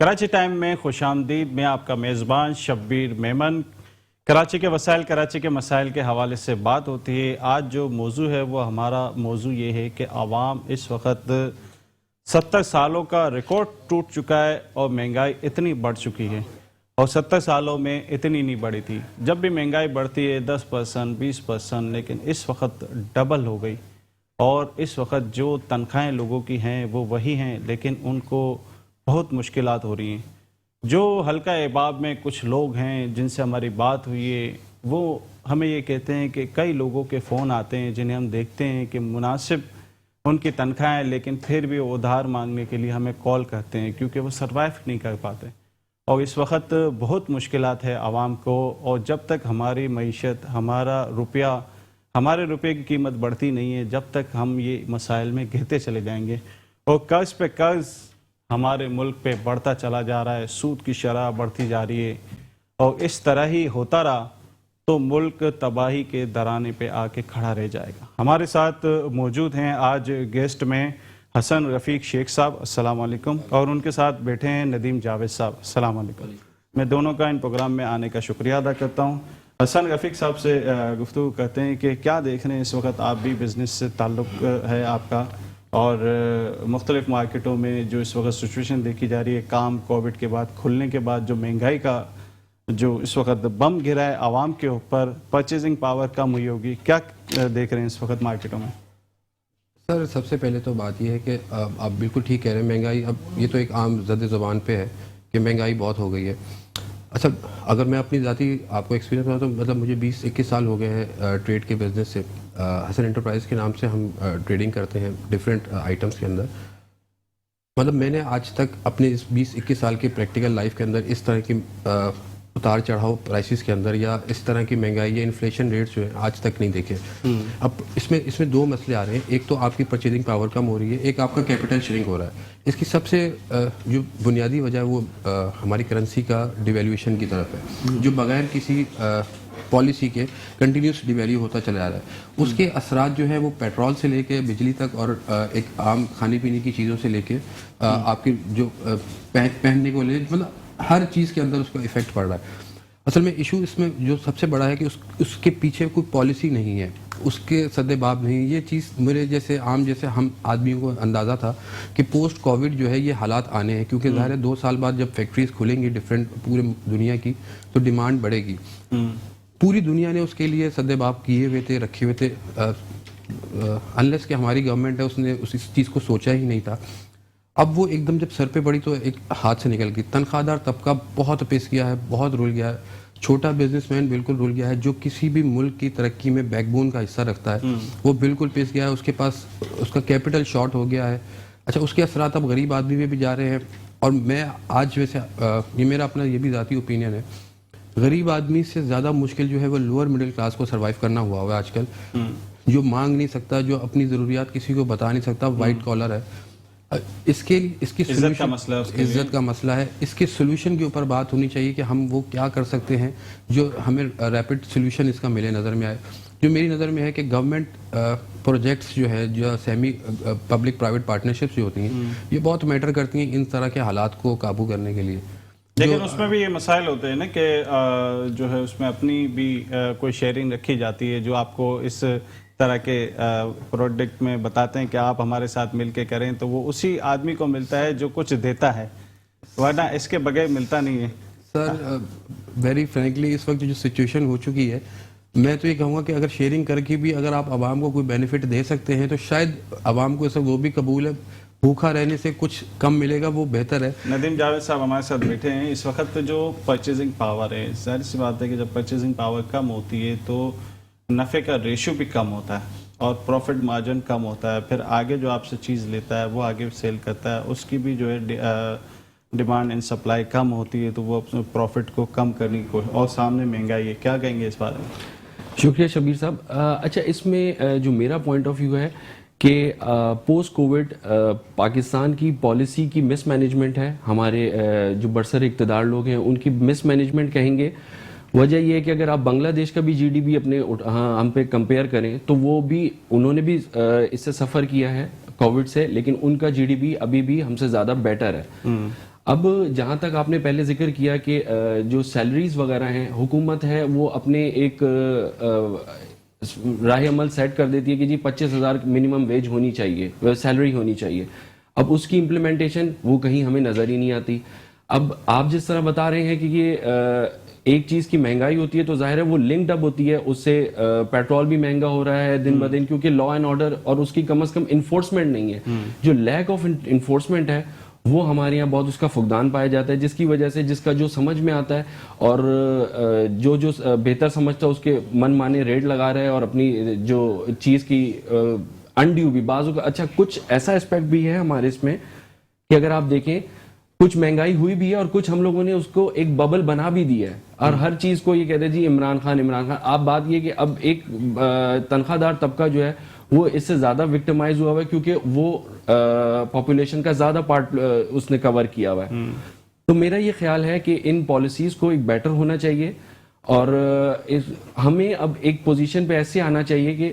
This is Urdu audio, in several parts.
کراچی ٹائم میں خوش آمدید. میں آپ کا میزبان شبیر میمن. کراچی کے وسائل، کراچی کے مسائل کے حوالے سے بات ہوتی ہے. آج جو موضوع ہے وہ ہمارا موضوع یہ ہے کہ عوام اس وقت 70 سالوں کا ریکارڈ ٹوٹ چکا ہے اور مہنگائی اتنی بڑھ چکی ہے اور 70 سالوں میں اتنی نہیں بڑھی تھی. جب بھی مہنگائی بڑھتی ہے 10%، 20%، لیکن اس وقت ڈبل ہو گئی. اور اس وقت جو تنخواہیں لوگوں کی ہیں وہ وہی ہیں، لیکن ان کو بہت مشکلات ہو رہی ہیں. جو حلقہ احباب میں کچھ لوگ ہیں جن سے ہماری بات ہوئی ہے، وہ ہمیں یہ کہتے ہیں کہ کئی لوگوں کے فون آتے ہیں جنہیں ہم دیکھتے ہیں کہ مناسب ان کی تنخواہیں، لیکن پھر بھی وہ ادھار مانگنے کے لیے ہمیں کال کرتے ہیں کیونکہ وہ سروائیو نہیں کر پاتے. اور اس وقت بہت مشکلات ہے عوام کو، اور جب تک ہماری معیشت، ہمارے روپے کی قیمت بڑھتی نہیں ہے، جب تک ہم یہ مسائل میں گھرتے چلے جائیں گے. اور قرض پہ قرض ہمارے ملک پہ بڑھتا چلا جا رہا ہے، سود کی شرح بڑھتی جا رہی ہے، اور اس طرح ہی ہوتا رہا تو ملک تباہی کے درانے پہ آ کے کھڑا رہ جائے گا. ہمارے ساتھ موجود ہیں آج گیسٹ میں حسن رفیق شیخ صاحب، السلام علیکم، اور ان کے ساتھ بیٹھے ہیں ندیم جاوید صاحب، السلام علیکم. میں دونوں کا ان پروگرام میں آنے کا شکریہ ادا کرتا ہوں. حسن رفیق صاحب سے گفتگو کرتے ہیں کہ کیا دیکھ رہے ہیں اس وقت. آپ بھی بزنس سے تعلق ہے آپ کا، اور مختلف مارکیٹوں میں جو اس وقت سچویشن دیکھی جا رہی ہے، کام کووڈ کے بعد کھلنے کے بعد جو مہنگائی کا جو اس وقت بم گرا ہے عوام کے اوپر، پرچیزنگ پاور کم ہوئی ہوگی، کیا دیکھ رہے ہیں اس وقت مارکیٹوں میں؟ سر سب سے پہلے تو بات یہ ہے کہ آپ بالکل ٹھیک کہہ رہے ہیں. مہنگائی اب یہ تو ایک عام زد زبان پہ ہے کہ مہنگائی بہت ہو گئی ہے. اچھا، اگر میں اپنی ذاتی آپ کو ایکسپیرینس بتاؤں تو مطلب مجھے 20-21 سال ہو گئے ہیں ٹریڈ کے بزنس سے. حسن انٹرپرائز کے نام سے ہم ٹریڈنگ کرتے ہیں ڈفرینٹ آئٹمس کے اندر. مطلب میں نے آج تک اپنے اس 20-21 سال کی پریکٹیکل لائف کے اندر اس طرح کی اتار چڑھاؤ پرائسز کے اندر یا اس طرح کی مہنگائی یا انفلیشن ریٹس جو ہیں آج تک نہیں دیکھے. اب اس میں دو مسئلے آ رہے ہیں. ایک تو آپ کی پرچیزنگ پاور کم ہو رہی ہے، ایک آپ کا کیپٹل شرنک ہو رہا ہے. اس کی سب سے جو بنیادی وجہ ہے وہ ہماری کرنسی کا ڈیویلیویشن کی طرف ہے، جو بغیر کسی پالیسی کے کنٹینیوس ڈیویلیو ہوتا چلا جا رہا ہے. اس کے اثرات جو ہیں وہ پیٹرول سے لے کے بجلی تک اور ایک عام کھانے پینے کی چیزوں سے لے کے آپ کی جو پہننے کو لے، مطلب ہر چیز کے اندر اس کا افیکٹ پڑ رہا ہے. اصل میں ایشو اس میں جو سب سے بڑا ہے کہ اس کے پیچھے کوئی پالیسی نہیں ہے، اس کے سدے باب نہیں. یہ چیز میرے جیسے ہم آدمیوں کو اندازہ تھا کہ پوسٹ کووڈ جو ہے یہ حالات آنے ہیں، کیونکہ ظاہر ہے 2 سال بعد جب فیکٹریز کھلیں گی ڈفرینٹ پورے دنیا کی تو ڈیمانڈ بڑھے گی. پوری دنیا نے اس کے لیے سدے باب کیے ہوئے تھے، رکھے ہوئے تھے، انلیس کہ ہماری گورنمنٹ ہے اس نے اس چیز کو سوچا ہی نہیں تھا. اب وہ ایک دم جب سر پہ پڑی تو ایک ہاتھ سے نکل گئی. تنخواہ دار طبقہ بہت پس گیا ہے، بہت رول گیا ہے. چھوٹا بزنس مین بالکل رول گیا ہے، جو کسی بھی ملک کی ترقی میں بیک بون کا حصہ رکھتا ہے وہ بالکل پس گیا ہے. اس کے پاس اس کا کیپٹل شارٹ ہو گیا ہے. اچھا، اس کے اثرات اب غریب آدمی میں بھی جا رہے ہیں. اور میں آج ویسے یہ میرا اپنا یہ بھی ذاتی اوپینین ہے، غریب آدمی سے زیادہ مشکل جو ہے وہ لوور مڈل کلاس کو سروائیو کرنا ہوا ہے آج کل. جو مانگ نہیں سکتا، جو اپنی ضروریات کسی کو بتا نہیں سکتا، وائٹ کالر ہے. اس کی عزت کا مسئلہ ہے، عزت کا مسئلہ ہے. اس کے سولوشن کے اوپر بات ہونی چاہیے کہ ہم وہ کیا کر سکتے ہیں جو ہمیں ریپڈ سولوشن اس کا ملے نظر میں آئے. جو میری نظر میں ہے کہ گورنمنٹ پروجیکٹس جو ہے، جو سیمی پبلک پرائیویٹ پارٹنرشپس جو ہوتی ہیں، یہ بہت میٹر کرتی ہیں ان طرح کے حالات کو قابو کرنے کے لیے. لیکن اس میں بھی یہ مسائل ہوتے ہیں نا کہ جو ہے اس میں اپنی بھی کوئی شیئرنگ رکھی جاتی ہے. جو آپ کو اس طرح کے پروڈکٹ میں بتاتے ہیں کہ آپ ہمارے ساتھ مل کے کریں تو وہ اسی آدمی کو ملتا ہے جو کچھ دیتا ہے، ورنہ اس کے بغیر ملتا نہیں ہے. سر ویری فرینکلی اس وقت جو سچویشن ہو چکی ہے، میں تو یہ کہوں گا کہ اگر شیئرنگ کر کے بھی اگر آپ عوام کو کوئی بینیفٹ دے سکتے ہیں تو شاید عوام کو اس وقت وہ بھی قبول ہے. بھوکا رہنے سے کچھ کم ملے گا، وہ بہتر ہے. ندیم جاوید صاحب ہمارے ساتھ بیٹھے ہیں. اس وقت جو پرچیزنگ پاور ہے، ظاہر سی بات ہے کہ جب پرچیزنگ پاور کم ہوتی ہے تو نفع کا ریشو بھی کم ہوتا ہے اور پروفٹ مارجن کم ہوتا ہے. پھر آگے جو آپ سے چیز لیتا ہے وہ آگے سیل کرتا ہے، اس کی بھی جو ہے ڈیمانڈ اینڈ سپلائی کم ہوتی ہے تو وہ اپنے پروفٹ کو کم کرنے کی کوشش، اور سامنے مہنگائی ہے. کیا کہیں گے اس بارے میں؟ شکریہ شبیر صاحب. اچھا، اس میں جو میرا پوائنٹ آف ویو ہے کہ پوسٹ کووڈ پاکستان کی پالیسی کی مس مینجمنٹ ہے. ہمارے جو برسر اقتدار لوگ ہیں ان کی مس مینجمنٹ کہیں گے. وجہ یہ ہے کہ اگر آپ بنگلہ دیش کا بھی جی ڈی پی اپنے ہم پہ کمپیئر کریں تو وہ بھی انہوں نے بھی اس سے سفر کیا ہے کووڈ سے، لیکن ان کا جی ڈی پی ابھی بھی ہم سے زیادہ بیٹر ہے. اب جہاں تک آپ نے پہلے ذکر کیا کہ جو سیلریز وغیرہ ہیں حکومت ہے وہ اپنے ایک راہ عمل سیٹ کر دیتی ہے کہ جی 25,000 منیمم ویج ہونی چاہیے, سیلری ہونی چاہیے. اب اس کی امپلیمنٹیشن وہ کہیں ہمیں نظر ہی نہیں آتی. اب آپ جس طرح بتا رہے ہیں کہ یہ ایک چیز کی مہنگائی ہوتی ہے تو ظاہر ہے وہ لنکڈ اپ ہوتی ہے اس سے. پیٹرول بھی مہنگا ہو رہا ہے دن بدن کیونکہ لا اینڈ آرڈر اور اس کی کم از کم انفورسمنٹ نہیں ہے. جو لیک آف انفورسمنٹ ہے وہ ہمارے یہاں بہت اس کا فقدان پایا جاتا ہے, جس کی وجہ سے جس کا جو سمجھ میں آتا ہے اور جو بہتر سمجھتا ہے اس کے من مانے ریٹ لگا رہا ہے اور اپنی جو چیز کی انڈیو بھی بازو کا. اچھا کچھ ایسا اسپیکٹ بھی ہے ہمارے اس میں کہ اگر آپ دیکھیں کچھ مہنگائی ہوئی بھی ہے اور کچھ ہم لوگوں نے اس کو ایک ببل بنا بھی دی ہے اور ہر چیز کو یہ کہتے ہیں جی عمران خان. آپ بات یہ کہ اب ایک تنخواہ دار طبقہ جو ہے وہ اس سے زیادہ وکٹمائز ہوا ہوا ہے کیونکہ وہ پاپولیشن کا زیادہ پارٹ اس نے کور کیا ہوا ہے. تو میرا یہ خیال ہے کہ ان پالیسیز کو ایک بیٹر ہونا چاہیے اور ہمیں اب ایک پوزیشن پہ ایسے آنا چاہیے کہ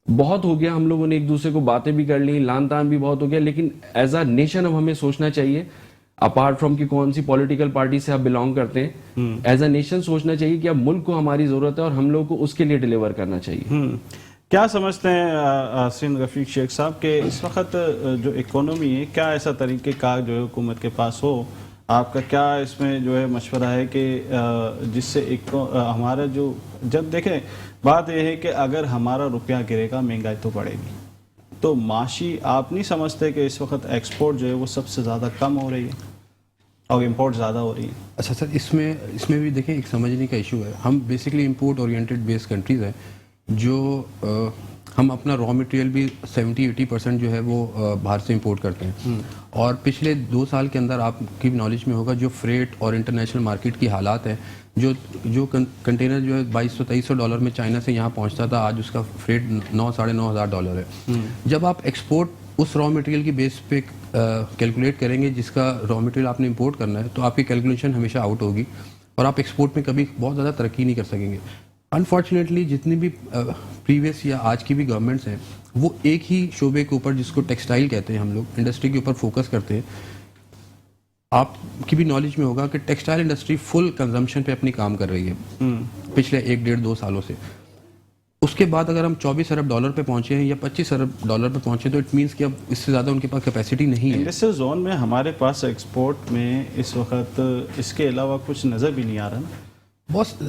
بہت ہو گیا, ہم لوگوں نے ایک دوسرے کو باتیں بھی کر لی, لان تان بھی بہت ہو گیا, لیکن ایز اے نیشن اب ہمیں سوچنا چاہیے اپارٹ فرام کہ کون سی پولیٹیکل پارٹی سے آپ بلانگ کرتے ہیں, ایز اے نیشن سوچنا چاہیے کہ اب ملک کو ہماری ضرورت ہے اور ہم لوگوں کو اس کے لیے ڈیلیور کرنا چاہیے. کیا سمجھتے ہیں آسین رفیق شیخ صاحب کہ اس وقت جو اکانومی ہے کیا ایسا طریقہ کار جو ہے حکومت کے پاس ہو, آپ کا کیا اس میں جو ہے مشورہ ہے کہ جس سے ایک ہمارا جو جب دیکھیں بات یہ ہے کہ اگر ہمارا روپیہ گرے گا مہنگائی تو بڑھے گی, تو معاشی آپ نہیں سمجھتے کہ اس وقت ایکسپورٹ جو ہے وہ سب سے زیادہ کم ہو رہی ہے اور امپورٹ زیادہ ہو رہی ہے؟ اچھا سر, اس میں بھی دیکھیں ایک سمجھنے کا ایشو ہے. ہم بیسکلی امپورٹ اورینٹڈ بیس کنٹریز ہیں جو ہم اپنا را مٹیریل بھی 70-80% جو ہے وہ باہر سے امپورٹ کرتے ہیں. اور پچھلے 2 سال کے اندر آپ کی نالج میں ہوگا جو فریٹ اور انٹرنیشنل مارکیٹ کی حالات ہیں, جو کنٹینر جو ہے $2,200-3,500 میں چائنا سے یہاں پہنچتا تھا, آج اس کا فریٹ $9,000-9,500 ہے. جب آپ ایکسپورٹ اس را مٹیریل کی بیس پہ کیلکولیٹ کریں گے جس کا را مٹیریل آپ نے امپورٹ کرنا ہے, تو آپ کی کیلکولیشن ہمیشہ آؤٹ ہوگی اور آپ ایکسپورٹ میں کبھی بہت زیادہ ترقی نہیں کر سکیں گے. انفارچونیٹلی جتنی بھی پریویس یا آج کی بھی گورنمنٹس ہیں وہ ایک ہی شعبے کے اوپر, جس کو ٹیکسٹائل کہتے ہیں ہم لوگ, انڈسٹری کے اوپر فوکس کرتے ہیں. آپ کی بھی نالج میں ہوگا کہ ٹیکسٹائل انڈسٹری فل کنزمپشن پہ اپنی کام کر رہی ہے پچھلے 1-1.5-2 سالوں سے. اس کے بعد اگر ہم $24 ارب پہ پہنچے ہیں یا $25 ارب پہ پہنچے تو اٹ مینس کہ اب اس سے زیادہ ان کے پاس کیپیسٹی نہیں ہے. انڈسٹریل زون میں ہمارے پاس ایکسپورٹ میں اس وقت اس کے علاوہ کچھ نظر بھی نہیں آ رہا نا. بہت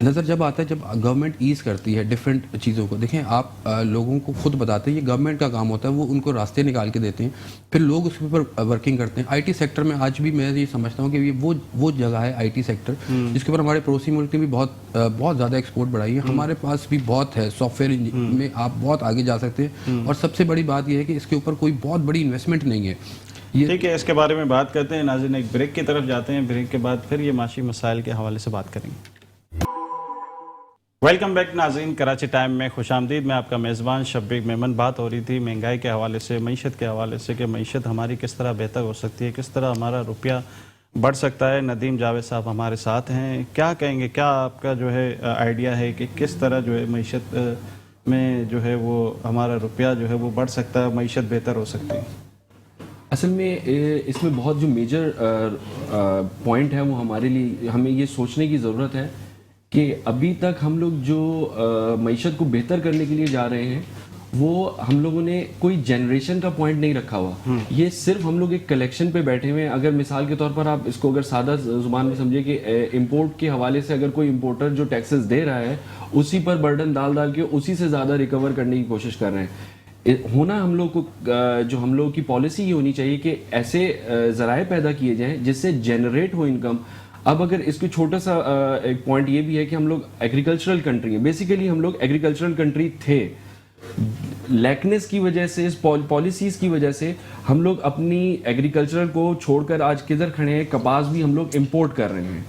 نظر جب آتا ہے جب گورنمنٹ ایز کرتی ہے ڈفرینٹ چیزوں کو. دیکھیں آپ لوگوں کو خود بتاتے ہیں یہ گورنمنٹ کا کام ہوتا ہے, وہ ان کو راستے نکال کے دیتے ہیں, پھر لوگ اس کے اوپر ورکنگ کرتے ہیں. آئی ٹی سیکٹر میں آج بھی میں یہ سمجھتا ہوں کہ یہ وہ جگہ ہے آئی ٹی سیکٹر جس کے اوپر ہمارے پڑوسی ملک نے بھی بہت زیادہ ایکسپورٹ بڑھائی ہے. ہمارے پاس بھی بہت ہے, سافٹ ویئر میں آپ بہت آگے جا سکتے ہیں. اور سب سے بڑی بات یہ ہے کہ اس کے اوپر کوئی بہت بڑی انویسٹمنٹ نہیں ہے. ٹھیک ہے, اس کے بارے میں بات کرتے ہیں. ناظرین ایک بریک کی طرف جاتے ہیں, بریک کے بعد پھر یہ معاشی مسائل کے حوالے سے بات کریں گے. ویلکم بیک ناظرین, کراچی ٹائم میں خوش آمدید. میں آپ کا میزبان شبیر میمن. بات ہو رہی تھی مہنگائی کے حوالے سے, معیشت کے حوالے سے کہ معیشت ہماری کس طرح بہتر ہو سکتی ہے, کس طرح ہمارا روپیہ بڑھ سکتا ہے. ندیم جاوید صاحب ہمارے ساتھ ہیں. کیا کہیں گے, کیا آپ کا جو ہے آئیڈیا ہے کہ کس طرح جو ہے معیشت میں جو ہے وہ ہمارا روپیہ جو ہے وہ بڑھ سکتا ہے, معیشت بہتر ہو سکتی ہے؟ اصل میں اس میں بہت جو میجر پوائنٹ ہے وہ ہمارے لیے ہمیں یہ سوچنے کی ضرورت ہے کہ ابھی تک ہم لوگ جو معیشت کو بہتر کرنے کے لیے جا رہے ہیں وہ ہم لوگوں نے کوئی جنریشن کا پوائنٹ نہیں رکھا ہوا. یہ صرف ہم لوگ ایک کلیکشن پہ بیٹھے ہوئے ہیں. اگر مثال کے طور پر آپ اس کو اگر سادہ زبان میں سمجھے کہ امپورٹ کے حوالے سے اگر کوئی امپورٹر جو ٹیکسز دے رہا ہے اسی پر برڈن ڈال کے اسی سے زیادہ ریکور کرنے کی کوشش کر رہے ہیں. ہونا ہم لوگ کو جو ہم لوگوں کی پالیسی یہ ہونی چاہیے کہ ایسے ذرائع پیدا کیے جائیں جس سے جنریٹ ہو انکم. اب اگر اس کو چھوٹا سا ایک پوائنٹ یہ بھی ہے کہ ہم لوگ ایگریکلچرل کنٹری ہیں, بیسیکلی ہم لوگ ایگریکلچرل کنٹری تھے. لیکنیس کی وجہ سے, اس پالیسیز کی وجہ سے ہم لوگ اپنی ایگریکلچر کو چھوڑ کر آج کدھر کھڑے ہیں, کپاس بھی ہم لوگ امپورٹ کر رہے ہیں.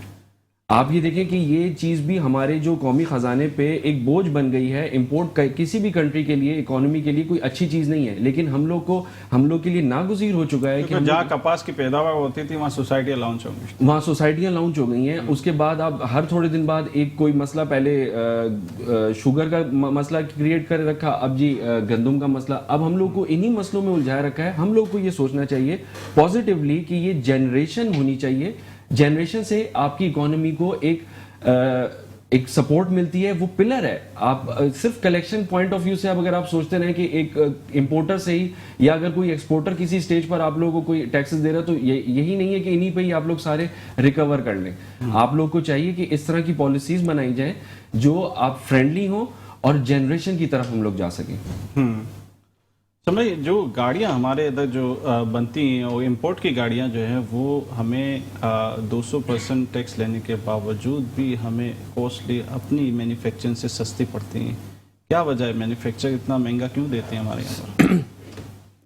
آپ یہ دیکھیں کہ یہ چیز بھی ہمارے جو قومی خزانے پہ ایک بوجھ بن گئی ہے. امپورٹ کسی بھی کنٹری کے لیے, اکانومی کے لیے کوئی اچھی چیز نہیں ہے, لیکن ہم لوگ کے لیے ناگزیر ہو چکا ہے کہ جہاں کپاس کی پیداوار ہوتی تھی وہاں سوسائٹیاں لانچ ہو گئی, وہاں سوسائٹیاں لانچ ہو گئی ہیں. اس کے بعد اب ہر تھوڑے دن بعد ایک کوئی مسئلہ, پہلے شوگر کا مسئلہ کریٹ کر رکھا, اب جی گندم کا مسئلہ. اب ہم لوگ کو انہی مسئلوں میں الجھائے رکھا ہے. ہم لوگ کو یہ سوچنا چاہیے پازیٹیولی کہ یہ جنریشن ہونی چاہیے, جنریشن سے آپ کی اکانومی کو ایک سپورٹ ملتی ہے, وہ پلر ہے. آپ صرف کلیکشن پوائنٹ آف ویو سے اب اگر آپ سوچتے رہیں کہ ایک امپورٹر سے ہی, یا اگر کوئی ایکسپورٹر کسی سٹیج پر آپ لوگوں کو کوئی ٹیکسز دے رہا ہے تو یہی نہیں ہے کہ انہی پہ ہی آپ لوگ سارے ریکور کر لیں. آپ لوگ کو چاہیے کہ اس طرح کی پالیسیز بنائی جائیں جو آپ فرینڈلی ہوں اور جنریشن کی طرف ہم لوگ جا سکیں. سمجھ, جو گاڑیاں ہمارے ادھر جو بنتی ہیں وہ امپورٹ کی گاڑیاں جو ہیں وہ ہمیں 200% ٹیکس لینے کے باوجود بھی ہمیں کوسٹلی اپنی مینوفیکچرنگ سے سستی پڑتی ہیں. کیا وجہ ہے, مینوفیکچر اتنا مہنگا کیوں دیتے ہیں ہمارے یہاں پر؟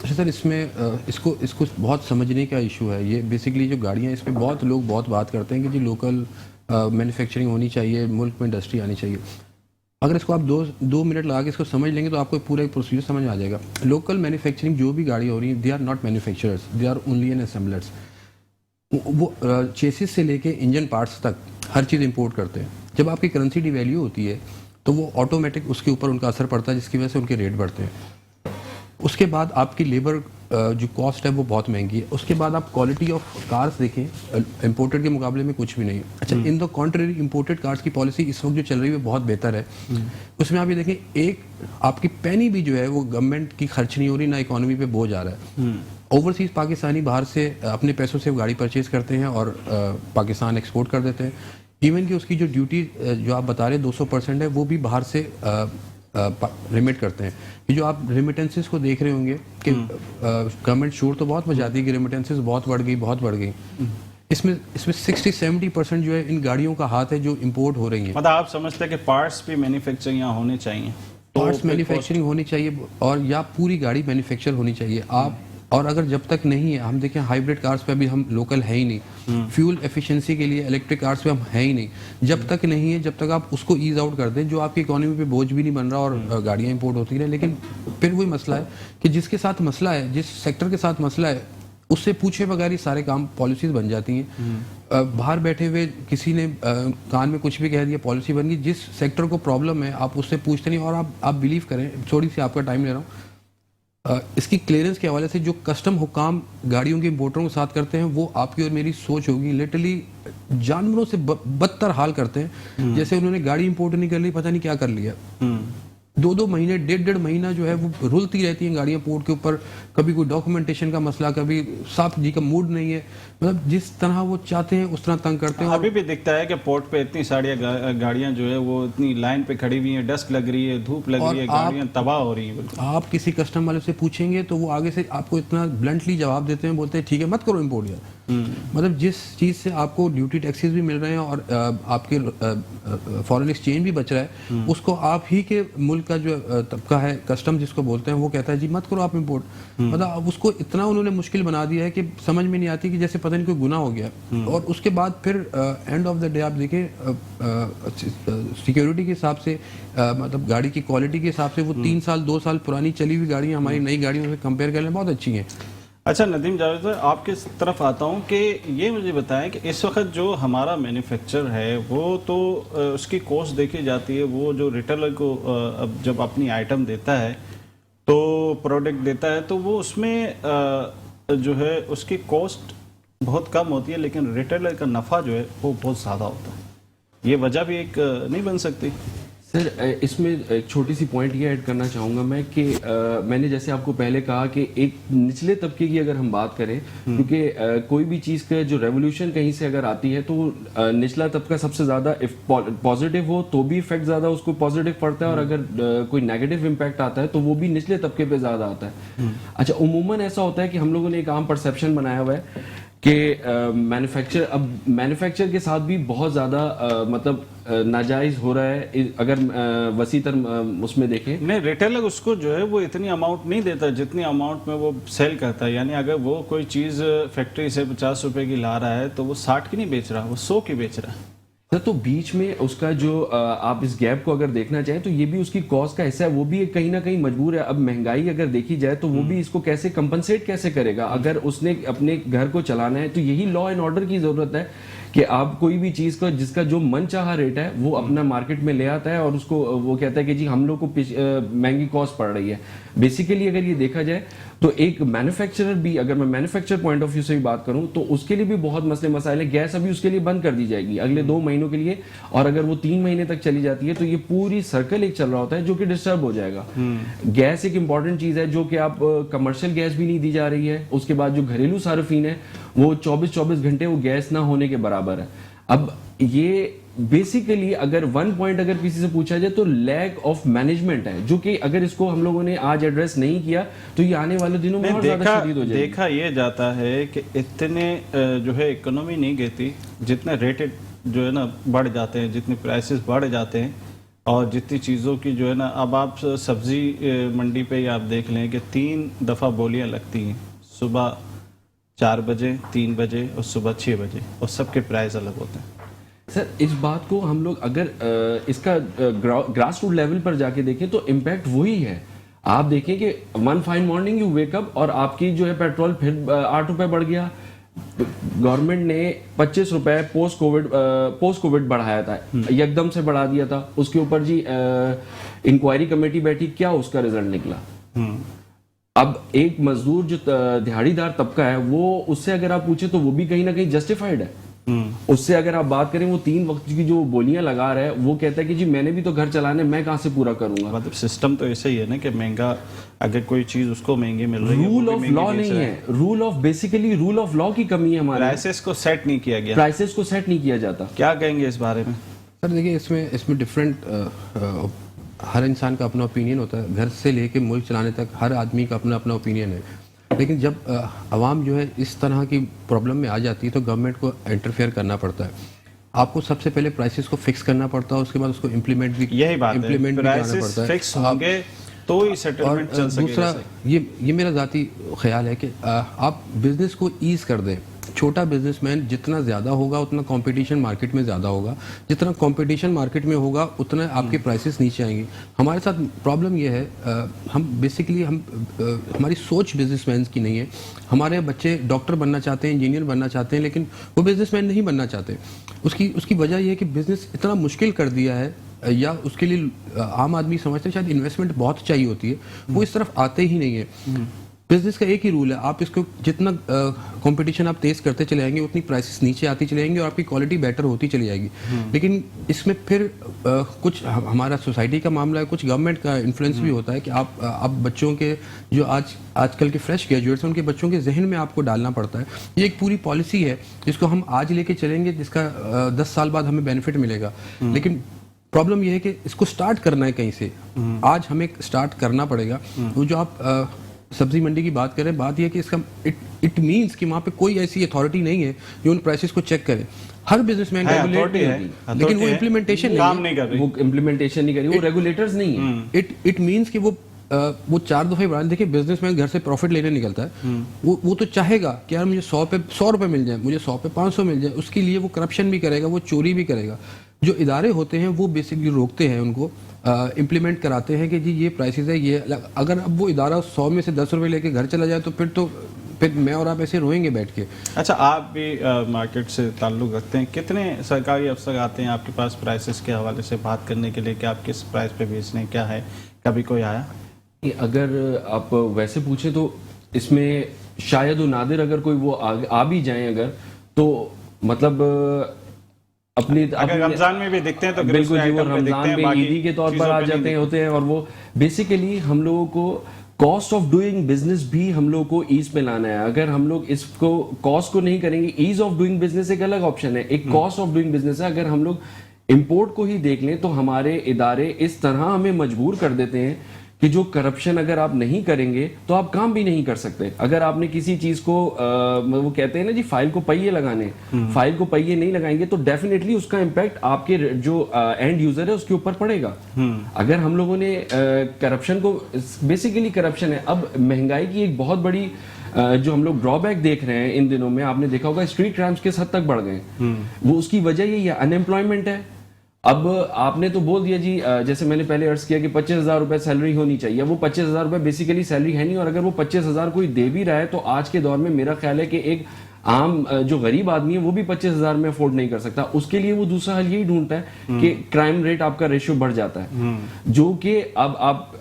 اچھا سر, اس میں اس کو بہت سمجھنے کا ایشو ہے. یہ بیسکلی جو گاڑیاں, اس پہ بہت لوگ بہت بات کرتے ہیں کہ جی لوکل مینوفیکچرنگ ہونی چاہیے, ملک میں انڈسٹری آنی چاہیے. اگر اس کو آپ 2 منٹ لگا کے اس کو سمجھ لیں گے تو آپ کو پورا ایک پروسیجر سمجھ آ جائے گا. لوکل مینوفیکچرنگ جو بھی گاڑیاں ہو رہی ہیں, they are not manufacturers, they are only an assemblers. وہ چیسز سے لے کے انجن پارٹس تک ہر چیز امپورٹ کرتے ہیں. جب آپ کی کرنسی ڈی ویلیو ہوتی ہے تو وہ آٹومیٹک اس کے اوپر ان کا اثر پڑتا ہے, جس کی وجہ سے ان کے ریٹ بڑھتے ہیں. اس کے بعد آپ کی لیبر جو کاسٹ ہے وہ بہت مہنگی ہے. اس کے بعد آپ کوالٹی آف کارز دیکھیں, امپورٹڈ کے مقابلے میں کچھ بھی نہیں. اچھا, ان دا کنٹریری امپورٹڈ کارز کی پالیسی اس وقت جو چل رہی ہے وہ بہت بہتر ہے. اس میں آپ یہ دیکھیں, ایک آپ کی پینی بھی جو ہے وہ گورنمنٹ کی خرچ نہیں ہو رہی, نہ اکانومی پہ بوجھ آ رہا ہے. اوورسیز پاکستانی باہر سے اپنے پیسوں سے گاڑی پرچیز کرتے ہیں اور پاکستان ایکسپورٹ کر دیتے ہیں. ایون کہ اس کی جو ڈیوٹی جو آپ بتا رہے 200% ہے, وہ بھی باہر سے ریمٹ کرتے ہیں. یہ جو آپ ریمیٹنسز کو دیکھ رہے ہوں گے کہ گورنمنٹ شور تو بہت مچاتی ہے کہ ریمیٹنسز بہت بڑھ گئی. اس میں 60-70% جو ہے ان گاڑیوں کا ہاتھ ہے جو امپورٹ ہو رہی ہیں. مطلب آپ سمجھتے ہیں کہ پارٹس بھی مینوفیکچرنگ یہاں ہونے چاہیے, پارٹس مینوفیکچرنگ ہونی چاہیے, اور یا پوری گاڑی مینوفیکچر ہونی چاہیے. آپ اور اگر جب تک نہیں ہے, ہم دیکھیں ہائیبرڈ کارز پہ ابھی ہم لوکل ہے ہی نہیں, فیول ایفیشنسی کے لیے الیکٹرک کارز پہ ہم ہے ہی نہیں. جب تک نہیں ہے, جب تک آپ اس کو ایز آؤٹ کر دیں, جو آپ کی اکانومی پہ بوجھ بھی نہیں بن رہا اور گاڑیاں امپورٹ ہوتی رہیں. لیکن پھر وہی مسئلہ ہے کہ جس کے ساتھ مسئلہ ہے, جس سیکٹر کے ساتھ مسئلہ ہے, اس سے پوچھے بغیر ہی سارے کام پالیسیز بن جاتی ہیں. باہر بیٹھے ہوئے کسی نے کان میں کچھ بھی کہہ دیا, پالیسی بن گئی. جس سیکٹر کو پرابلم ہے آپ اس سے پوچھتے نہیں. اور آپ بلیو کریں, تھوڑی سی آپ کا ٹائم لے رہا ہوں, اس کی کلیئرنس کے حوالے سے جو کسٹم حکام گاڑیوں کے امپورٹروں کے ساتھ کرتے ہیں, وہ آپ کی اور میری سوچ ہوگی لٹرلی جانوروں سے بدتر حال کرتے ہیں. جیسے انہوں نے گاڑی امپورٹ نہیں کر لی, پتہ نہیں کیا کر لیا. 2 مہینے 1.5 مہینہ جو ہے وہ رلتی رہتی ہیں گاڑیاں پورٹ کے اوپر. کبھی کوئی ڈاکومنٹیشن کا مسئلہ, کبھی صاف جی کا موڈ نہیں ہے. مطلب جس طرح وہ چاہتے ہیں اس طرح تنگ کرتے ہیں. ابھی بھی دکھتا ہے کہ پورٹ پہ اتنی ساری گاڑیاں جو ہے وہ اتنی لائن پہ کھڑی ہوئی ہیں, ڈسٹ لگ رہی ہے, دھوپ لگ رہی ہے, گاڑیاں تباہ ہو رہی ہیں. بالکل آپ کسی کسٹم والے سے پوچھیں گے تو وہ آگے سے آپ کو اتنا بلنٹلی جواب دیتے ہیں, بولتے ہیں ٹھیک ہے مت کرو امپورٹ یار. مطلب جس چیز سے آپ کو ڈیوٹی ٹیکسیز بھی مل رہے ہیں اور آپ کے فارن ایکسچینج بھی بچ رہا ہے, اس کو آپ ہی کے ملک کا جو طبقہ ہے کسٹم جس کو بولتے ہیں, وہ کہتا ہے جی مت کرو آپ امپورٹ. مطلب اب اس کو اتنا انہوں نے مشکل بنا دیا ہے کہ سمجھ میں نہیں آتی کہ جیسے پتہ نہیں کوئی گناہ ہو گیا. اور اس کے بعد پھر اینڈ آف دا ڈے آپ دیکھیں سیکیورٹی کے حساب سے, مطلب گاڑی کی کوالٹی کے حساب سے وہ 3 سال 2 سال پرانی چلی ہوئی گاڑیاں ہماری نئی گاڑیوں سے کمپیئر کرنے بہت اچھی ہیں. اچھا ندیم جاوید, آپ کی طرف آتا ہوں کہ یہ مجھے بتائیں کہ اس وقت جو ہمارا مینوفیکچر ہے وہ تو اس کی کوسٹ دیکھی جاتی ہے, وہ جو ریٹیلر کو جب اپنی آئٹم دیتا ہے تو پروڈکٹ دیتا ہے تو وہ اس میں جو ہے اس کی کوسٹ بہت کم ہوتی ہے, لیکن ریٹیلر کا نفع جو ہے وہ بہت زیادہ ہوتا ہے. یہ وجہ بھی ایک نہیں بن سکتی؟ سر اس میں ایک چھوٹی سی پوائنٹ یہ ایڈ کرنا چاہوں گا میں کہ میں نے جیسے آپ کو پہلے کہا کہ ایک نچلے طبقے کی اگر ہم بات کریں, کیونکہ کوئی بھی چیز کا جو ریولیوشن کہیں سے اگر آتی ہے تو نچلا طبقہ سب سے زیادہ پازیٹیو ہو تو بھی افیکٹ زیادہ اس کو پازیٹیو پڑتا ہے, اور اگر کوئی نیگیٹو امپیکٹ آتا ہے تو وہ بھی نچلے طبقے پہ زیادہ آتا ہے. اچھا, عموماً ایسا ہوتا ہے کہ ہم لوگوں نے ایک عام پرسیپشن بنایا ہوا ہے کہ مینوفیکچر کے ساتھ بھی بہت زیادہ مطلب ناجائز ہو رہا ہے. اگر وسیع تر اس میں دیکھیں, نہیں, ریٹیلر اس کو جو ہے وہ اتنی اماؤنٹ نہیں دیتا جتنی اماؤنٹ میں وہ سیل کرتا ہے. یعنی اگر وہ کوئی چیز فیکٹری سے 50 روپے کی لا رہا ہے تو وہ 60 کی نہیں بیچ رہا, وہ 100 کی بیچ رہا ہے. سر تو بیچ میں اس کا جو آپ اس گیپ کو اگر دیکھنا چاہیں تو یہ بھی اس کی کاسٹ کا حصہ ہے, وہ بھی کہیں نہ کہیں مجبور ہے. اب مہنگائی اگر دیکھی جائے تو وہ بھی اس کو کیسے کمپنسیٹ کیسے کرے گا؟ اگر اس نے اپنے گھر کو چلانا ہے تو یہی لا اینڈ آرڈر کی ضرورت ہے کہ آپ کوئی بھی چیز کا جس کا جو من چاہا ریٹ ہے وہ اپنا مارکیٹ میں لے آتا ہے اور اس کو وہ کہتا ہے کہ جی ہم لوگ کو مہنگی کاسٹ پڑ رہی ہے. بیسیکلی اگر یہ دیکھا جائے تو ایک مینوفیکچرر بھی, اگر میں مینوفیکچر پوائنٹ آف ویو سے بھی بات کروں تو اس کے لیے بھی بہت مسئلے مسائل ہیں. گیس ابھی اس کے لیے بند کر دی جائے گی اگلے 2 مہینوں کے لیے, اور اگر وہ 3 مہینے تک چلی جاتی ہے تو یہ پوری سرکل ایک چل رہا ہوتا ہے جو کہ ڈسٹرب ہو جائے گا. گیس ایک امپورٹنٹ چیز ہے جو کہ آپ کمرشل گیس بھی نہیں دی جا رہی ہے. اس کے بعد جو گھریلو صارفین ہے وہ 24 گھنٹے وہ گیس نہ ہونے کے برابر ہے. اب یہ بیسیکلی اگر 1 پوائنٹ اگر کسی سے پوچھا جائے تو لیک آف مینجمنٹ ہے, جو کہ اگر اس کو ہم لوگوں نے آج ایڈریس نہیں کیا تو یہ آنے والے دنوں میں اور زیادہ شدید ہو جائے گی. دیکھا یہ جاتا ہے کہ اتنے جو ہے اکنومی نہیں گتی, جتنے ریٹڈ جو ہے نا بڑھ جاتے ہیں, جتنے پرائسز بڑھ جاتے ہیں اور جتنی چیزوں کی جو ہے نا, اب آپ سبزی منڈی پہ ہی آپ دیکھ لیں کہ 3 دفعہ بولیاں لگتی ہیں, صبح 4 بجے, 3 بجے اور صبح 6 بجے, اور سب کے پرائز الگ ہوتے ہیں. سر اس بات کو ہم لوگ اگر اس کا گراس روٹ لیول پر جا کے دیکھیں تو امپیکٹ وہی ہے. آپ دیکھیں کہ 1 fine morning you wake up اور آپ کی جو ہے پیٹرول پھر 8 روپے بڑھ گیا. گورنمنٹ نے 25 روپے پوسٹ کووڈ بڑھایا تھا, یکدم سے بڑھا دیا تھا. اس کے اوپر جی انکوائری کمیٹی بیٹھی, کیا اس کا رزلٹ نکلا؟ اب ایک مزدور جو دہاڑی دار طبقہ ہے وہ اس سے اگر آپ پوچھیں تو وہ بھی کہیں نہ کہیں جسٹیفائڈ ہے. اس سے اگر آپ بات کریں وہ 3 وقت کی جو بولیاں لگا رہا ہے وہ کہتا ہے کہ جی میں نے بھی تو گھر چلانے, میں کہاں سے پورا کروں گا. مطلب سسٹم تو ایسے ہی ہے نا کہ مہنگا, اگر کوئی چیز اس کو مہنگی مل رہی ہے, رول آف لا نہیں ہے, بیسیکلی رول آف لا کی کمی ہے ہمارے. پرائسز کو سیٹ نہیں کیا گیا, پرائسز کو سیٹ نہیں کیا جاتا. کیا کہیں گے اس بارے میں؟ سر دیکھیے اس میں ڈفرینٹ, ہر انسان کا اپنا اوپینین ہوتا ہے. گھر سے لے کے ملک چلانے تک ہر آدمی کا اپنا اپنا اوپینین ہے. لیکن جب عوام جو ہے اس طرح کی پرابلم میں آ جاتی ہے تو گورنمنٹ کو انٹرفیئر کرنا پڑتا ہے. آپ کو سب سے پہلے پرائسز کو فکس کرنا پڑتا ہے, اس کے بعد اس کو امپلیمنٹ بھی کرنا پڑتا ہے. فکس ہوں گے تو ہی سیٹلمنٹ چل سکے. دوسرا یہ میرا ذاتی خیال ہے کہ آپ بزنس کو ایز کر دیں. چھوٹا بزنس مین جتنا زیادہ ہوگا اتنا کمپٹیشن مارکیٹ میں زیادہ ہوگا, جتنا کمپٹیشن مارکیٹ میں ہوگا اتنا آپ کے پرائسز نیچے آئیں گے. ہمارے ساتھ پرابلم یہ ہے, ہم بیسیکلی ہماری سوچ بزنس مینس کی نہیں ہے. ہمارے بچے ڈاکٹر بننا چاہتے ہیں, انجینئر بننا چاہتے ہیں, لیکن وہ بزنس مین نہیں بننا چاہتے. اس کی وجہ یہ ہے کہ بزنس اتنا مشکل کر دیا ہے, یا اس کے لیے عام آدمی سمجھتے ہیں شاید انویسٹمنٹ بہت چاہیے ہوتی ہے, وہ اس طرف آتے ہی نہیں ہے. بزنس کا ایک ہی رول ہے, آپ اس کو جتنا کمپٹیشن آپ تیز کرتے چلے جائیں گے اتنی پرائسز نیچے آتی چلے جائیں گے اور آپ کی کوالٹی بیٹر ہوتی چلی جائے گی. لیکن اس میں پھر کچھ ہمارا سوسائٹی کا معاملہ ہے, کچھ گورنمنٹ کا انفلوئنس بھی ہوتا ہے کہ آپ بچوں کے جو آج کل کے فریش گریجویٹس ہیں ان کے بچوں کے ذہن میں آپ کو ڈالنا پڑتا ہے. یہ ایک پوری پالیسی ہے جس کو ہم آج لے کے چلیں گے, جس کا 10 سال بعد ہمیں بینیفٹ ملے گا. لیکن پرابلم یہ ہے کہ اس کو سٹارٹ کرنا ہے کہیں سے. آج ہمیں سٹارٹ کرنا پڑے گا. وہ جو آپ سبزی منڈی کی بات کریں, بات یہ ہے کہ اس کا اٹ مینس کہ وہاں پہ کوئی ایسی اتھارٹی نہیں ہے جو ان پرائسز کو چیک کرے. ہر بزنس مین ریگولیٹ نہیں ہوتی, لیکن وہ امپلیمنٹیشن نہیں کر رہی, وہ ریگولیٹرز نہیں ہیں. اٹ مینس کہ وہ 4 دفعہ بڑھا. دیکھیں بزنس مین گھر سے پروفٹ لینے نکلتا ہے, وہ تو چاہے گا کہ یار مجھے 100 پہ 100 روپے مل جائے, مجھے 100 پہ 500 مل جائے. اس کے لیے وہ کرپشن بھی کرے گا, وہ چوری بھی کرے گا. جو ادارے ہوتے ہیں وہ بیسکلی روکتے ہیں ان کو, امپلیمنٹ کراتے ہیں کہ جی یہ پرائسز ہے, یہ اگر اب وہ ادارہ 100 میں سے 10 روپے لے کے گھر چلا جائے تو پھر میں اور آپ ایسے روئیں گے بیٹھ کے. اچھا, آپ بھی مارکیٹ سے تعلق رکھتے ہیں, کتنے سرکاری افسر آتے ہیں آپ کے پاس پرائسز کے حوالے سے بات کرنے کے لیے کہ آپ کس پرائس پہ بیچ رہے ہیں, کیا ہے؟ کبھی کوئی آیا؟ اگر آپ ویسے پوچھیں تو اس میں شاید و نادر اگر کوئی وہ آ بھی جائیں اگر, تو مطلب اگر رمضان میں بھی دکھتے ہیں تو بالکل جی, وہ رمضان میں عیدی کے طور پر آ جاتے ہوتے ہیں. اور وہ بیسیکلی ہم لوگوں کو کاسٹ آف ڈوئنگ بزنس بھی ہم لوگ کو ایز پہ لانا ہے. اگر ہم لوگ اس کو کاسٹ کو نہیں کریں گے, ایز آف ڈوئنگ بزنس ایک الگ آپشن ہے, ایک کاسٹ آف ڈوئنگ بزنس ہے. اگر ہم لوگ امپورٹ کو ہی دیکھ لیں تو ہمارے ادارے اس طرح ہمیں مجبور کر دیتے ہیں کہ جو کرپشن اگر آپ نہیں کریں گے تو آپ کام بھی نہیں کر سکتے. اگر آپ نے کسی چیز کو وہ کہتے ہیں نا جی فائل کو پہیے لگانے, فائل کو پہیے نہیں لگائیں گے تو ڈیفینیٹلی اس کا امپیکٹ آپ کے جو اینڈ یوزر ہے اس کے اوپر پڑے گا. اگر ہم لوگوں نے کرپشن کو, بیسیکلی کرپشن ہے. اب مہنگائی کی ایک بہت بڑی جو ہم لوگ ڈرا بیک دیکھ رہے ہیں ان دنوں میں، آپ نے دیکھا ہوگا اسٹریٹ کرائمز کس حد تک بڑھ گئے، وہ اس کی وجہ یہی ہے، ان ایمپلائمنٹ ہے. اب آپ نے تو بول دیا جی، جیسے میں نے پہلے عرض کیا کہ 25,000 روپے سیلری ہونی چاہیے. وہ 25,000 روپے بیسیکلی سیلری ہے نہیں، اور اگر وہ 25,000 کوئی دے بھی رہا ہے تو آج کے دور میں میرا خیال ہے کہ ایک عام جو غریب آدمی ہے وہ بھی 25,000 میں افورڈ نہیں کر سکتا. اس کے لیے وہ دوسرا حل یہی ڈھونڈتا ہے کہ کرائم ریٹ آپ کا ریشیو بڑھ جاتا ہے، جو کہ اب آپ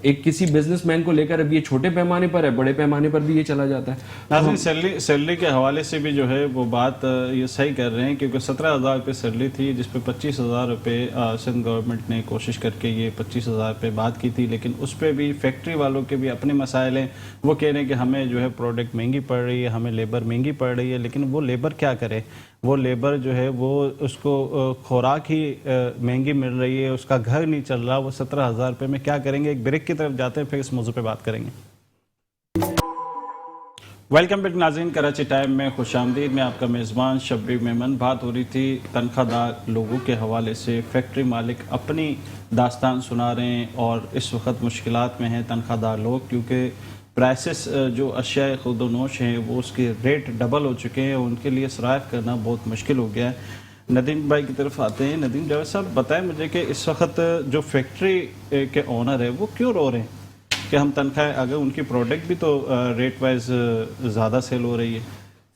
ایک کسی بزنس مین کو لے کر اب یہ چھوٹے پیمانے پر ہے، بڑے پیمانے پر بھی یہ چلا جاتا ہے. ناظرین، سیلری کے حوالے سے بھی جو ہے وہ بات یہ صحیح کر رہے ہیں، کیونکہ 17,000 روپے سیلری تھی جس پہ 25,000 روپے سندھ گورنمنٹ نے کوشش کر کے یہ 25,000 روپے بات کی تھی، لیکن اس پہ بھی فیکٹری والوں کے بھی اپنے مسائل ہیں. وہ کہہ رہے ہیں کہ ہمیں جو ہے پروڈکٹ مہنگی پڑ رہی ہے، ہمیں لیبر مہنگی پڑ رہی ہے، لیکن وہ لیبر کیا کرے؟ وہ لیبر جو ہے وہ اس کو خوراک ہی مہنگی مل رہی ہے، اس کا گھر نہیں چل رہا، وہ 17,000 روپے میں کیا کریں گے؟ ایک بریک کی طرف جاتے ہیں، پھر اس موضوع پہ بات کریں گے. ویلکم بیک ناظرین، کراچی ٹائم میں خوش آمدید. میں آپ کا میزبان شبیر میمن. بات ہو رہی تھی تنخواہ دار لوگوں کے حوالے سے. فیکٹری مالک اپنی داستان سنا رہے ہیں اور اس وقت مشکلات میں ہیں تنخواہ دار لوگ، کیونکہ پرائسز جو اشیاء خود و نوش ہیں وہ اس کے ریٹ ڈبل ہو چکے ہیں، ان کے لیے سرائف کرنا بہت مشکل ہو گیا ہے. ندیم بھائی کی طرف آتے ہیں. ندیم جاوید صاحب، بتائیں مجھے کہ اس وقت جو فیکٹری کے اونر ہے وہ کیوں رو رہے ہیں کہ ہم تنخواہ، اگر ان کی پروڈکٹ بھی تو ریٹ وائز زیادہ سیل ہو رہی ہے؟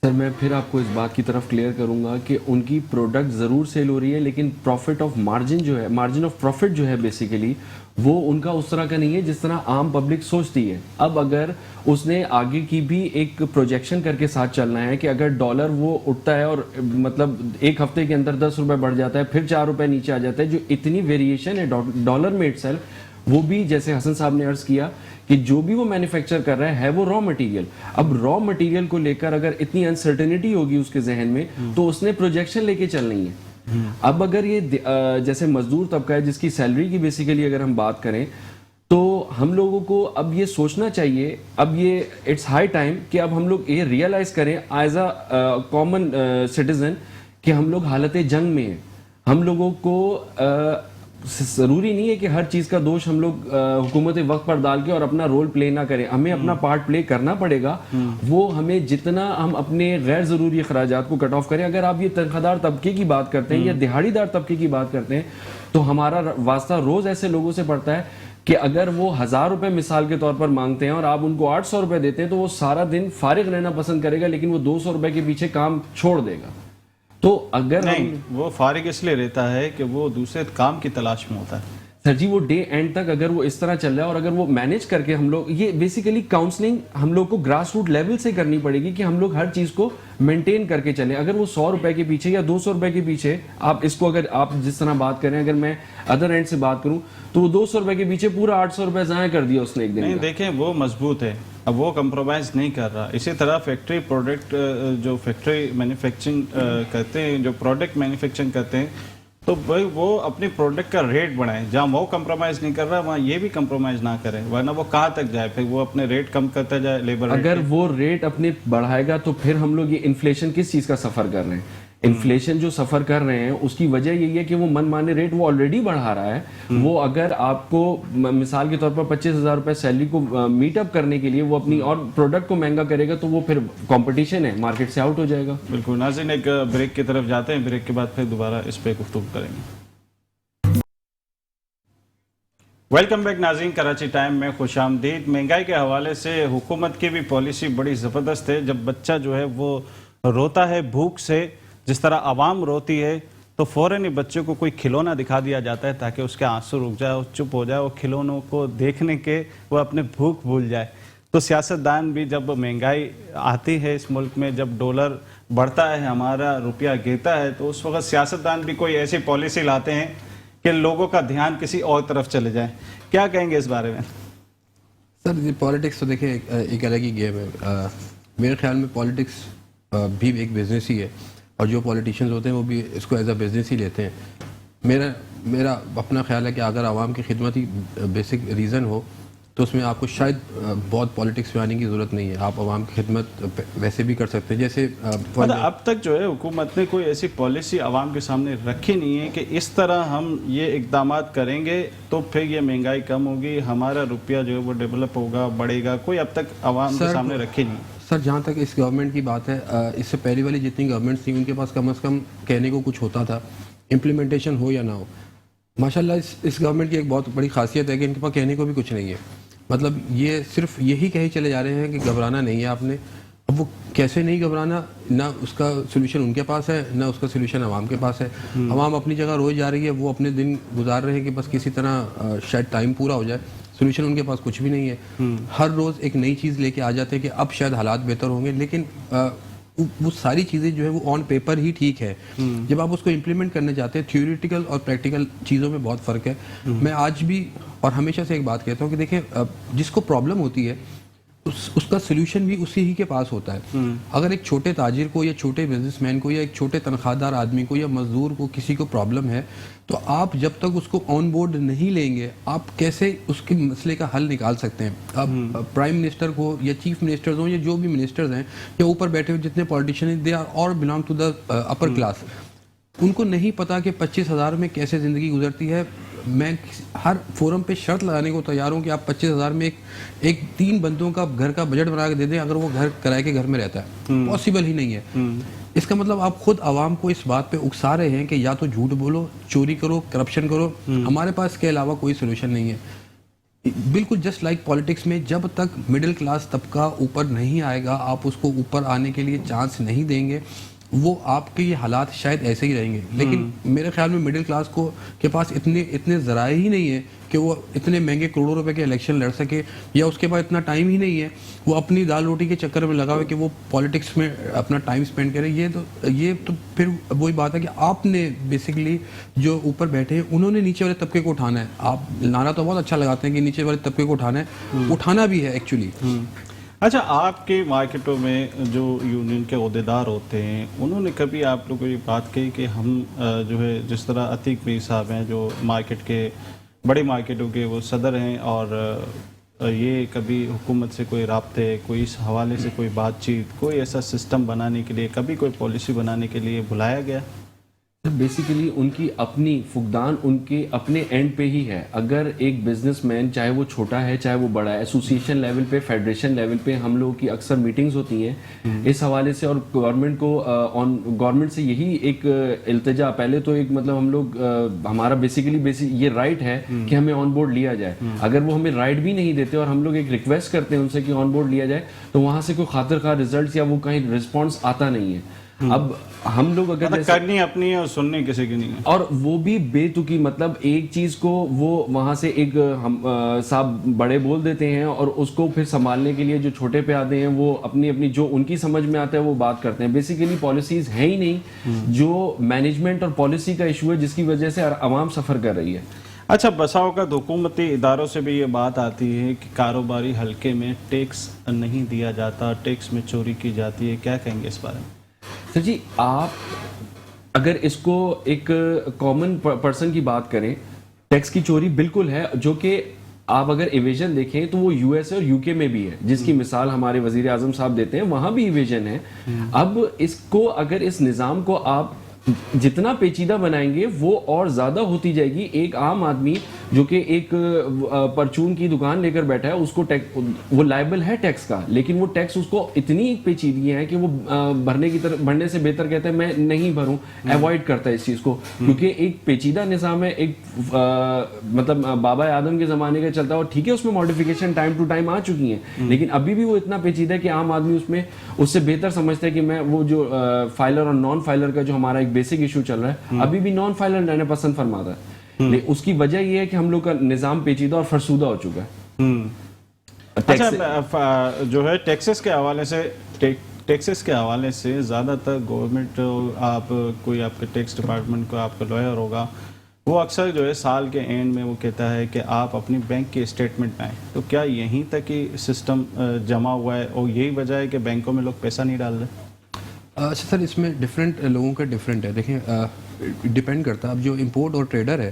سر میں پھر آپ کو اس بات کی طرف کلیئر کروں گا کہ ان کی پروڈکٹ ضرور سیل ہو رہی ہے، لیکن پروفٹ آف مارجن جو ہے، مارجن آف پروفٹ جو ہے بیسیکلی وہ ان کا اس طرح کا نہیں ہے جس طرح عام پبلک سوچتی ہے. اب اگر اس نے آگے کی بھی ایک پروجیکشن کر کے ساتھ چلنا ہے کہ اگر ڈالر وہ اٹھتا ہے اور مطلب ایک ہفتے کے اندر 10 روپے بڑھ جاتا ہے، پھر 4 روپے نیچے آ جاتا ہے، جو اتنی ویریشن ہے ڈالر میں اٹسیلف، وہ بھی جیسے حسن صاحب نے عرض کیا کہ جو بھی وہ مینوفیکچر کر رہا ہے وہ را مٹیریل. اب را مٹیریل کو لے کر اگر اتنی انسرٹنٹی ہوگی اس کے ذہن میں تو اس نے پروجیکشن لے کے چلنی ہے. اب اگر یہ جیسے مزدور طبقہ ہے جس کی سیلری کی بیسیکلی اگر ہم بات کریں تو ہم لوگوں کو اب یہ سوچنا چاہیے، اب یہ اٹس ہائی ٹائم کہ اب ہم لوگ یہ ریئلائز کریں ایز اے کامن سٹیزن کہ ہم لوگ حالت جنگ میں ہیں. ہم لوگوں کو ضروری نہیں ہے کہ ہر چیز کا دوش ہم لوگ حکومت وقت پر ڈال کے اور اپنا رول پلے نہ کریں. ہمیں اپنا پارٹ پلے کرنا پڑے گا. وہ ہمیں جتنا ہم اپنے غیر ضروری اخراجات کو کٹ آف کریں. اگر آپ یہ تنخواہ دار طبقے کی بات کرتے ہیں یا دہاڑی دار طبقے کی بات کرتے ہیں تو ہمارا واسطہ روز ایسے لوگوں سے پڑتا ہے کہ اگر وہ 1,000 روپے مثال کے طور پر مانگتے ہیں اور آپ ان کو 800 روپے دیتے ہیں تو وہ سارا دن فارغ رہنا پسند کرے گا، لیکن وہ 200 روپے کے پیچھے کام چھوڑ دے گا. تو اگر نہیں، وہ فارغ اس لیے رہتا ہے کہ وہ دوسرے کام کی تلاش میں ہوتا ہے. سر جی وہ ڈے اینڈ تک اگر وہ اس طرح چل رہا ہے اور اگر وہ مینیج کر کے ہم لوگ یہ بیسیکلی کاؤنسلنگ ہم لوگ کو گراس روٹ لیول سے کرنی پڑے گی کہ ہم لوگ ہر چیز کو مینٹین کر کے چلیں. اگر وہ 100 روپے کے پیچھے یا 200 روپے کے پیچھے آپ اس کو اگر آپ جس طرح بات کریں، اگر میں ادر اینڈ سے بات کروں تو وہ 200 روپے کے پیچھے پورا 800 روپے ضائع کر دیا اس نے ایک دن. نہیں دیکھیں، وہ مضبوط ہے، اب وہ کمپرومائز نہیں کر رہا. اسی طرح فیکٹری پروڈکٹ جو فیکٹری مینوفیکچرنگ کرتے ہیں، جو پروڈکٹ مینوفیکچرنگ کرتے ہیں، تو بھائی وہ اپنی پروڈکٹ کا ریٹ بڑھائیں. جہاں وہ کمپرومائز نہیں کر رہا وہاں یہ بھی کمپرومائز نہ کریں، ورنہ وہ کہاں تک جائے؟ پھر وہ اپنے ریٹ کم کرتا جائے لیبر. اگر وہ ریٹ اپنے بڑھائے گا تو پھر ہم لوگ یہ انفلیشن کس چیز کا سفر کر رہے ہیں؟ انفلیشن جو سفر کر رہے ہیں اس کی وجہ یہی ہے کہ وہ من مانے ریٹ وہ آلریڈی بڑھا رہا ہے. وہ اگر آپ کو مثال کے طور پر 25,000 روپے سیلری کو میٹ اپ کرنے کے لیے وہ اپنی اور پروڈکٹ کو مہنگا کرے گا تو وہ پھر کمپٹیشن ہے، مارکیٹ سے آؤٹ ہو جائے گا. بالکل. ناظرین ایک بریک کی طرف جاتے ہیں، بریک کے بعد پھر دوبارہ اس پہ گفتگو کریں گے. ویلکم بیک ناظرین، کراچی ٹائم میں خوش آمدید. مہنگائی کے حوالے سے حکومت کی بھی پالیسی بڑی زبردست ہے. جب بچہ جو ہے وہ روتا ہے بھوک سے، جس طرح عوام روتی ہے، تو فوراً ہی بچے کو کوئی کھلونا دکھا دیا جاتا ہے تاکہ اس کے آنسو رک جائے، وہ چپ ہو جائے، وہ کھلونوں کو دیکھنے کے وہ اپنے بھوک بھول جائے. تو سیاستدان بھی جب مہنگائی آتی ہے اس ملک میں، جب ڈالر بڑھتا ہے، ہمارا روپیہ گرتا ہے، تو اس وقت سیاستدان بھی کوئی ایسی پالیسی لاتے ہیں کہ لوگوں کا دھیان کسی اور طرف چلے جائیں. کیا کہیں گے اس بارے میں؟ سر یہ پالیٹکس تو دیکھیں ایک الگ ہی گیم ہے. میرے خیال میں پالیٹکس بھی ایک بزنس ہی ہے، اور جو پولیٹیشینز ہوتے ہیں وہ بھی اس کو ایز اے بزنس ہی لیتے ہیں. میرا اپنا خیال ہے کہ اگر عوام کی خدمت ہی بیسک ریزن ہو تو اس میں آپ کو شاید بہت پالیٹکس میں آنے کی ضرورت نہیں ہے. آپ عوام کی خدمت ویسے بھی کر سکتے ہیں. جیسے مطلب اب تک جو ہے حکومت نے کوئی ایسی پالیسی عوام کے سامنے رکھی نہیں ہے کہ اس طرح ہم یہ اقدامات کریں گے تو پھر یہ مہنگائی کم ہوگی, ہمارا روپیہ جو ہے وہ ڈیولپ ہوگا, بڑھے گا. کوئی اب تک عوام کے سامنے رکھی نہیں. سر جہاں تک اس گورنمنٹ کی بات ہے, اس سے پہلی والی جتنی گورنمنٹس تھیں ان کے پاس کم از کم کہنے کو کچھ ہوتا تھا, امپلیمنٹیشن ہو یا نہ ہو. ماشاءاللہ اس گورنمنٹ کی ایک بہت بڑی خاصیت ہے کہ ان کے پاس کہنے کو بھی کچھ نہیں ہے. مطلب یہ صرف یہی کہے چلے جا رہے ہیں کہ گھبرانا نہیں ہے آپ نے. اب وہ کیسے نہیں گھبرانا, نہ اس کا سولوشن ان کے پاس ہے نہ اس کا سولوشن عوام کے پاس ہے. عوام اپنی جگہ روز جا رہی ہے, وہ اپنے دن گزار رہے ہیں کہ بس کسی طرح شاید ٹائم پورا ہو جائے. سولوشن ان کے پاس کچھ بھی نہیں ہے. ہر روز ایک نئی چیز لے کے آ جاتے ہیں کہ اب شاید حالات بہتر ہوں گے, لیکن وہ ساری چیزیں جو ہے وہ آن پیپر ہی ٹھیک ہے. جب آپ اس کو امپلیمنٹ کرنے جاتے ہیں, تھیوریٹیکل اور پریکٹیکل چیزوں میں بہت فرق ہے. میں آج بھی اور ہمیشہ سے ایک بات کہتا ہوں کہ دیکھیں, جس کو پرابلم ہوتی ہے اس کا سلوشن بھی اسی ہی کے پاس ہوتا ہے. اگر ایک چھوٹے تاجر کو یا چھوٹے بزنس مین کو یا ایک چھوٹے تنخواہ دار آدمی کو یا مزدور کو کسی کو پرابلم ہے, تو آپ جب تک اس کو آن بورڈ نہیں لیں گے آپ کیسے اس کے مسئلے کا حل نکال سکتے ہیں. اب پرائم منسٹر کو یا چیف منسٹرز ہوں یا جو بھی منسٹرز ہیں یا اوپر بیٹھے ہوئے جتنے پالیٹیشین ہیں, they are all belong to the upper class. ان کو نہیں پتا کہ 25,000 میں کیسے زندگی گزرتی ہے. میں ہر فورم پہ شرط لگانے کو تیار ہوں کہ آپ 25,000 میں ایک 3 بندوں کا گھر کا بجٹ بنا کے دے دیں اگر وہ گھر کرائے کے گھر میں رہتا ہے. پاسبل ہی نہیں ہے. اس کا مطلب آپ خود عوام کو اس بات پہ اکسا رہے ہیں کہ یا تو جھوٹ بولو, چوری کرو, کرپشن کرو. ہمارے پاس اس کے علاوہ کوئی سولوشن نہیں ہے. بالکل جسٹ لائک پالیٹکس میں جب تک مڈل کلاس طبقہ اوپر نہیں آئے گا, آپ اس کو اوپر آنے کے لیے چانس نہیں دیں گے, وہ آپ کے یہ حالات شاید ایسے ہی رہیں گے. لیکن میرے خیال میں مڈل کلاس کے پاس اتنے ذرائع ہی نہیں ہے کہ وہ اتنے مہنگے کروڑوں روپے کے الیکشن لڑ سکے, یا اس کے پاس اتنا ٹائم ہی نہیں ہے وہ اپنی دال روٹی کے چکر میں لگا ہوئے کہ وہ پالیٹکس میں اپنا ٹائم اسپینڈ کرے. یہ تو پھر وہی بات ہے کہ آپ نے بیسکلی جو اوپر بیٹھے ہیں انہوں نے نیچے والے طبقے کو اٹھانا ہے. آپ نعرہ تو بہت اچھا لگاتے ہیں کہ نیچے والے طبقے کو اٹھانا ہے, اٹھانا بھی ہے ایکچولی. اچھا, آپ کے مارکیٹوں میں جو یونین کے عہدیدار ہوتے ہیں انہوں نے کبھی آپ لوگوں کو یہ بات کہی کہ ہم جو ہے جس طرح عتیق میر صاحب ہیں جو مارکیٹ کے بڑے مارکیٹوں کے وہ صدر ہیں, اور یہ کبھی حکومت سے کوئی رابطے, کوئی اس حوالے سے کوئی بات چیت, کوئی ایسا سسٹم بنانے کے لیے, کبھی کوئی پالیسی بنانے کے لیے بلایا گیا؟ بیسیکلی ان کی اپنی فقدان ان کے اپنے اینڈ پہ ہی ہے. اگر ایک بزنس مین چاہے وہ چھوٹا ہے چاہے وہ بڑا ہے, ایسوسیشن لیول پہ, فیڈریشن لیول پہ ہم لوگوں کی اکثر میٹنگز ہوتی ہیں اس حوالے سے, اور گورنمنٹ کو گورنمنٹ سے یہی ایک التجا, پہلے تو ایک مطلب ہم لوگ ہمارا بیسیکلی یہ رائٹ ہے کہ ہمیں آن بورڈ لیا جائے. اگر وہ ہمیں رائٹ بھی نہیں دیتے اور ہم لوگ ایک ریکویسٹ کرتے ہیں ان سے کہ آن بورڈ لیا جائے, تو وہاں سے کوئی خاطر خواہ ریزلٹس یا وہ کہیں رسپانس آتا نہیں ہے. اب ہم لوگ اگر کرنی اپنی ہے اور سننی کسی کی نہیں ہے, اور وہ بھی بے تکی, مطلب ایک چیز کو وہ وہاں سے ایک صاحب بڑے بول دیتے ہیں اور اس کو پھر سنبھالنے کے لیے جو چھوٹے پہ آتے ہیں وہ اپنی جو ان کی سمجھ میں آتا ہے وہ بات کرتے ہیں. بیسیکلی پالیسیز ہیں ہی نہیں, جو مینجمنٹ اور پالیسی کا ایشو ہے جس کی وجہ سے عوام سفر کر رہی ہے. اچھا, بسا اوقات حکومتی اداروں سے بھی یہ بات آتی ہے کہ کاروباری حلقے میں ٹیکس نہیں دیا جاتا, ٹیکس میں چوری کی جاتی ہے, کیا کہیں گے اس بارے میں؟ سر جی, آپ اگر اس کو ایک کامن پرسن کی بات کریں, ٹیکس کی چوری بالکل ہے, جو کہ آپ اگر ایویژن دیکھیں تو وہ یو ایس اے اور یو کے میں بھی ہے, جس کی مثال ہمارے وزیر اعظم صاحب دیتے ہیں, وہاں بھی ایویژن ہے. اب اس کو اگر اس نظام کو آپ جتنا پیچیدہ بنائیں گے وہ اور زیادہ ہوتی جائے گی. ایک عام آدمی جو کہ ایک پرچون کی دکان لے کر بیٹھا ہے, اس کو وہ لائبل ہے ٹیکس کا, لیکن وہ ٹیکس اس کو اتنی پیچیدگی ہے کہ وہ بھرنے سے بہتر کہتا ہے میں نہیں بھروں, ایوائڈ کرتا ہے اس چیز کو, کیونکہ ایک پیچیدہ نظام ہے. ایک مطلب بابا آدم کے زمانے کا چلتا ہے, اور ٹھیک ہے اس میں ماڈیفیکیشن ٹائم ٹو ٹائم آ چکی ہیں, لیکن ابھی بھی وہ اتنا پیچیدہ ہے کہ عام آدمی اس سے بہتر سمجھتا ہے کہ میں وہ جو فائلر اور نان فائلر کا جو ہمارا ایک بیسک ایشو چل رہا ہے, ابھی بھی نان فائلر رہنا پسند فرماتا ہے. اس کی وجہ یہ ہے کہ ہم لوگ کا نظام پیچیدہ اور فرسودہ ہو چکا ہے. اچھا, جو ہے ٹیکسز کے حوالے سے زیادہ تر گورنمنٹ, آپ کوئی آپ کے ٹیکس ڈپارٹمنٹ کو آپ کا لائر ہوگا, وہ اکثر جو ہے سال کے اینڈ میں وہ کہتا ہے کہ آپ اپنی بینک کی اسٹیٹمنٹ لائیں. تو کیا یہیں تک ہی سسٹم جمع ہوا ہے اور یہی وجہ ہے کہ بینکوں میں لوگ پیسہ نہیں ڈال رہے؟ اچھا سر, اس میں ڈفرینٹ لوگوں کا ڈفرینٹ ہے. دیکھیں ڈپینڈ کرتا ہے, اب جو امپورٹ اور ٹریڈر ہے